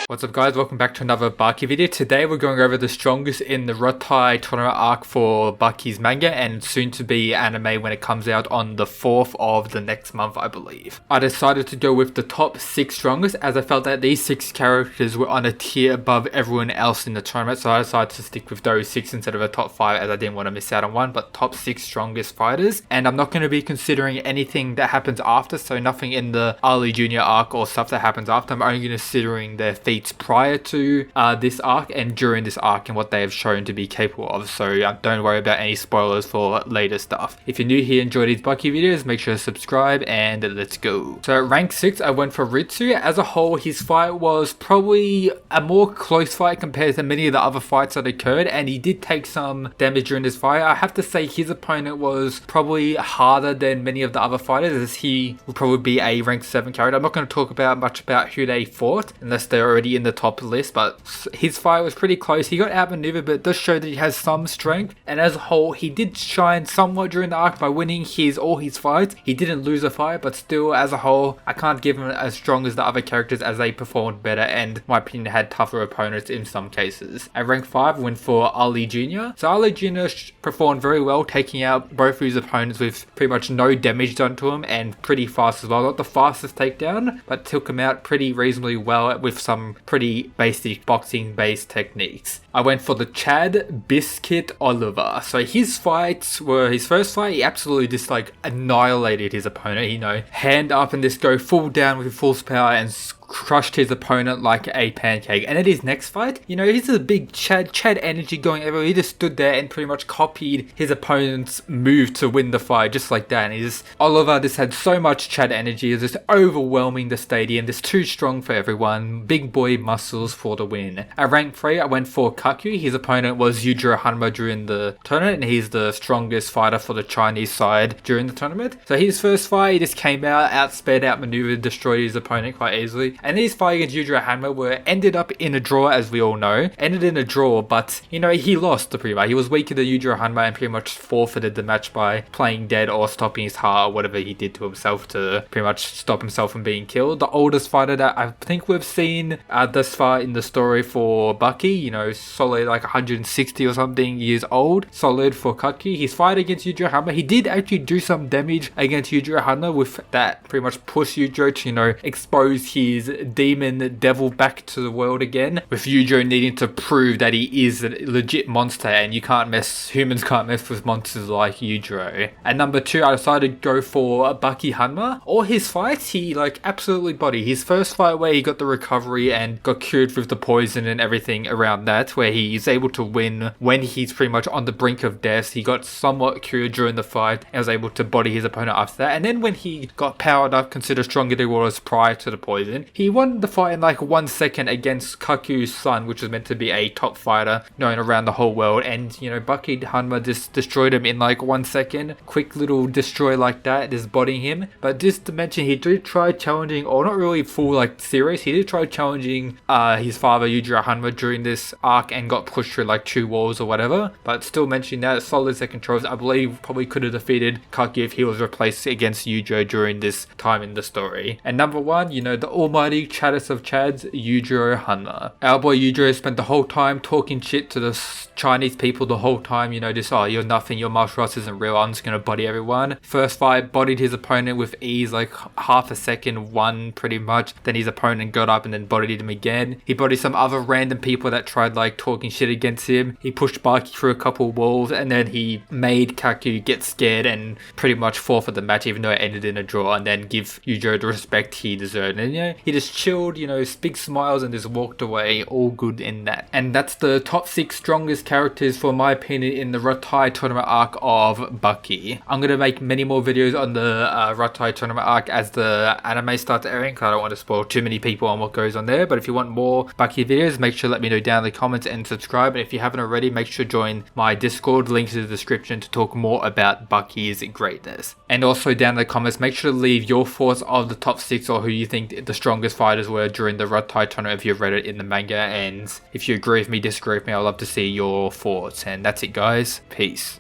What's up guys, welcome back to another Baki video. Today we're going over the strongest in the Raitai tournament arc for Baki's manga and soon to be anime when it comes out on the 4th of the next month, I believe. I decided to go with the top 6 strongest as I felt that these 6 characters were on a tier above everyone else in the tournament, so I decided to stick with those 6 instead of a top 5 as I didn't want to miss out on one, but top 6 strongest fighters. And I'm not going to be considering anything that happens after, so nothing in the Ali Jr. arc or stuff that happens after. I'm only considering their feats prior to this arc and during this arc and what they have shown to be capable of, so don't worry about any spoilers for later stuff. If you're new here and enjoy these Baki videos, make sure to subscribe and let's go. So at rank 6 I went for Ritsu. As a whole, his fight was probably a more close fight compared to many of the other fights that occurred, and he did take some damage during this fight. I have to say his opponent was probably harder than many of the other fighters, as he would probably be a rank 7 character. I'm not going to talk much about who they fought unless they're already in the top list, but his fight was pretty close. He got outmaneuvered, but it does show that he has some strength, and as a whole he did shine somewhat during the arc by winning all his fights. He didn't lose a fight, but still as a whole I can't give him as strong as the other characters as they performed better and in my opinion had tougher opponents in some cases. At rank 5 went for Ali Jr. So Ali Jr. performed very well, taking out both of his opponents with pretty much no damage done to him and pretty fast as well. Not the fastest takedown, but took him out pretty reasonably well with some pretty basic boxing based techniques. I went for the Chad Biscuit Oliver. So his fights were, his first fight he absolutely just like annihilated his opponent, you know, hand up and just go full down with full power and crushed his opponent like a pancake. And at his next fight, you know, he's a big Chad energy going everywhere. He just stood there and pretty much copied his opponent's move to win the fight just like that. And Oliver just had so much Chad energy, it's just overwhelming the stadium, just too strong for everyone, big boy muscles for the win. At rank 3 I went for Kaku. His opponent was Yujiro Hanma during the tournament, and he's the strongest fighter for the Chinese side during the tournament. So his first fight he just came out, outsped, outmaneuvered, destroyed his opponent quite easily. And his fight against Yujiro Hanma ended up in a draw, as we all know. Ended in a draw, but, you know, he lost pretty much. He was weaker than Yujiro Hanma and pretty much forfeited the match by playing dead or stopping his heart or whatever he did to himself to pretty much stop himself from being killed. The oldest fighter that I think we've seen thus far in the story for Baki, you know, solid like 160 or something years old. Solid for Kaku. His fight against Yujiro Hanma, he did actually do some damage against Yujiro Hanma with that pretty much push Yujiro to, you know, expose his demon devil back to the world again, with Yujiro needing to prove that he is a legit monster and humans can't mess with monsters like Yujiro. At number 2 I decided to go for Baki Hanma. All his fights he like absolutely bodied. His first fight where he got the recovery and got cured with the poison and everything around that, where he is able to win when he's pretty much on the brink of death. He got somewhat cured during the fight and was able to body his opponent after that, and then when he got powered up, considered stronger than he was prior to the poison, he won the fight in like 1 second against Kaku's son, which was meant to be a top fighter known around the whole world. And, you know, Baki Hanma just destroyed him in like 1 second. Quick little destroy like that, just bodying him. But just to mention, he did try challenging, or not really full like serious, he did try challenging his father Yujiro Hanma during this arc and got pushed through like 2 walls or whatever. But still mentioning that, solid second choice. I believe probably could have defeated Kaku if he was replaced against Yujiro during this time in the story. And number 1, you know, the almighty Chaddest of Chads, Yujiro Hanma. Our boy Yujiro spent the whole time talking shit to the Chinese people the whole time, you know, just, oh, you're nothing, your martial arts isn't real, I'm just gonna body everyone. First fight, bodied his opponent with ease, like half a second, won pretty much. Then his opponent got up and then bodied him again. He bodied some other random people that tried like talking shit against him. He pushed Baki through a couple walls, and then he made Kaku get scared and pretty much forfeit the match, even though it ended in a draw, and then give Yujiro the respect he deserved. And, you know, he just chilled, you know, big smiles and just walked away, all good in that. And that's the top 6 strongest characters for my opinion in the Raitai tournament arc of Baki. I'm going to make many more videos on the Raitai tournament arc as the anime starts airing, because I don't want to spoil too many people on what goes on there. But if you want more Baki videos, make sure to let me know down in the comments and subscribe. And if you haven't already, make sure to join my Discord, links in the description, to talk more about Baki's greatness. And also down in the comments, make sure to leave your thoughts of the top 6 or who you think the strongest fighters were during the Raitai tournament if you've read it in the manga. And if you agree with me, disagree with me, I'd love to see your thoughts. And that's it guys, peace.